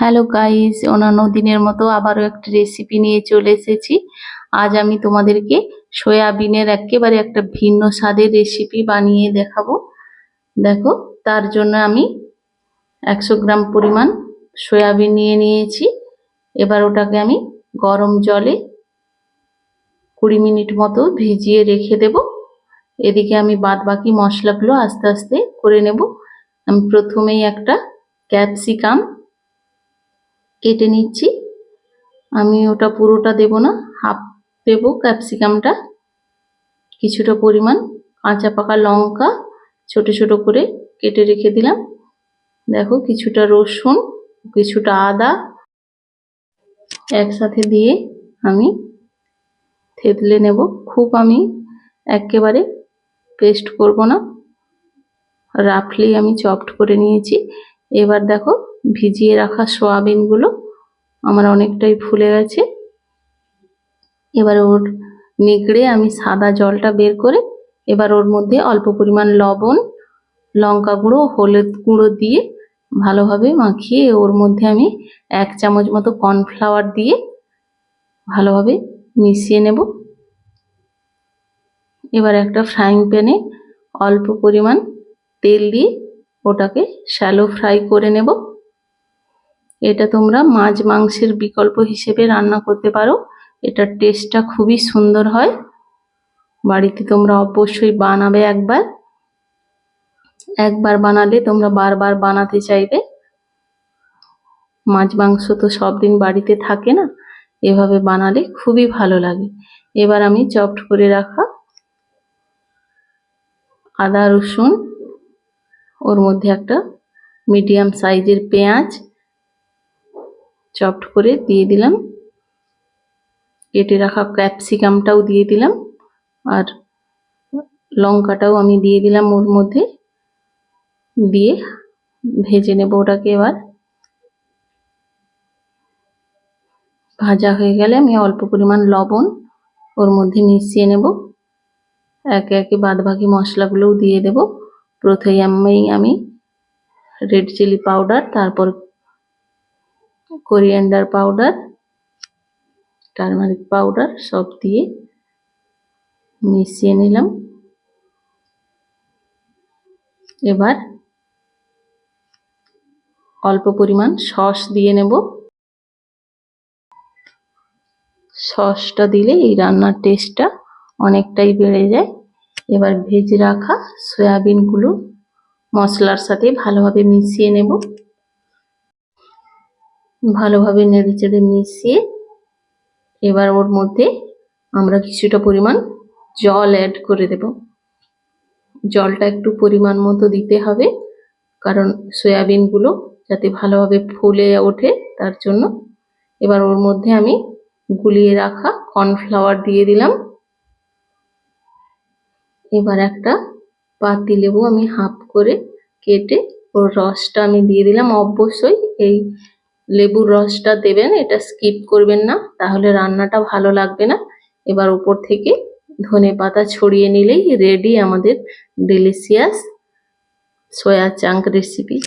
Hello guys, অন্যান্য দিনের মতো আবারও একটা রেসিপি নিয়ে চলে এসেছি। আজ আমি তোমাদেরকে সয়াবিনের একেবারে একটা ভিন্ন স্বাদের রেসিপি বানিয়ে দেখাবো। দেখো, তার জন্য আমি 100 গ্রাম পরিমাণ সয়াবিন নিয়ে নিয়েছি। এবার ওটাকে আমি গরম জলে 20 মিনিট মতো ভিজিয়ে রেখে দেব। এদিকে আমি বাদ বাকি মশলাগুলো আস্তে আস্তে করে নেব। আমি প্রথমেই একটা ক্যাপসিকাম কেটে নিচ্ছি। আমি ওটা পুরোটা দেব না, হাফ দেব ক্যাপসিকামটা। কিছুটা পরিমাণ কাঁচা পাকা লঙ্কা ছোট ছোট করে কেটে রেখে দিলাম। দেখো, কিছুটা রসুন, কিছুটা আদা একসাথে দিয়ে আমি থেতলে নেব। খুব আমি একেবারে পেস্ট করব না, রাফলি আমি চপড করে নিয়েছি। এবার দেখো, ভিজিয়ে রাখা সয়াবিনগুলো আমার অনেকটাই ফুলে গেছে। এবার ওর নিগড়ে আমি সাদা জলটা বের করে এবার ওর মধ্যে অল্প পরিমাণ লবণ, লঙ্কা গুঁড়ো, হলুদ গুঁড়ো দিয়ে ভালোভাবে মাখিয়ে ওর মধ্যে আমি 1 চামচ মতো কর্নফ্লাওয়ার দিয়ে ভালোভাবে মিশিয়ে নেব। এবার একটা ফ্রাইং প্যানে অল্প পরিমাণ তেল দিয়ে ওটাকে শ্যালো ফ্রাই করে নেব। এটা তোমরা মাছ মাংসের বিকল্প হিসেবে রান্না করতে পারো। এটার টেস্টটা খুবই সুন্দর হয়। বাড়িতে তোমরা অবশ্যই বানাবে। একবার বানালে তোমরা বারবার বানাতে চাইবে। মাছ মাংস তো সব দিন বাড়িতে থাকে না, এভাবে বানালে খুবই ভালো লাগে। এবার আমি চপড করে রাখা আদা রসুন, ওর মধ্যে একটা মিডিয়াম সাইজের পেঁয়াজ চপড করে দিয়ে দিলাম। কেটে রাখা ক্যাপসিকামটাও দিয়ে দিলাম, আর লঙ্কাটাও আমি দিয়ে দিলাম ওর মধ্যে। দিয়ে ভেজে নেব ওটাকে। এবার ভাজা হয়ে গেলে আমি অল্প পরিমাণ লবণ ওর মধ্যে মিশিয়ে নেব। একে একে বাদবাকি মশলাগুলোও দিয়ে দেব। প্রথমেই আমি রেড চিলি পাউডার, তারপর কোরিয়ান্ডার পাউডার, টারমারিক পাউডার সব দিয়ে মিশিয়ে নিলাম। এবার অল্প পরিমাণ সস দিয়ে নেব। সসটা দিলে এই রান্নার টেস্টটা অনেকটাই বেড়ে যায়। এবার ভেজে রাখা সয়াবিনগুলো মশলার সাথে ভালোভাবে মিশিয়ে নেব। ভালোভাবে নেড়েচেড়ে মিশিয়ে এবার ওর মধ্যে আমরা কিছুটা পরিমাণ জল অ্যাড করে দেব। জলটা একটু পরিমাণ মতো দিতে হবে, কারণ সয়াবিনগুলো যাতে ভালোভাবে ফুলে ওঠে তার জন্য। এবার ওর মধ্যে আমি গুলিয়ে রাখা কর্নফ্লাওয়ার দিয়ে দিলাম। এবার একটা পাতিলেবু আমি হাফ করে কেটে ওর রসটা আমি দিয়ে দিলাম। অবশ্যই এই লেবুর রসটা দেবেন, এটা স্কিপ করবেন না, তাহলে রান্নাটা ভালো লাগবে না। এবার উপর থেকে ধনেপাতা ছড়িয়ে নিলেই রেডি আমাদের ডিলিশিয়াস সয়া চাঙ্ক রেসিপি।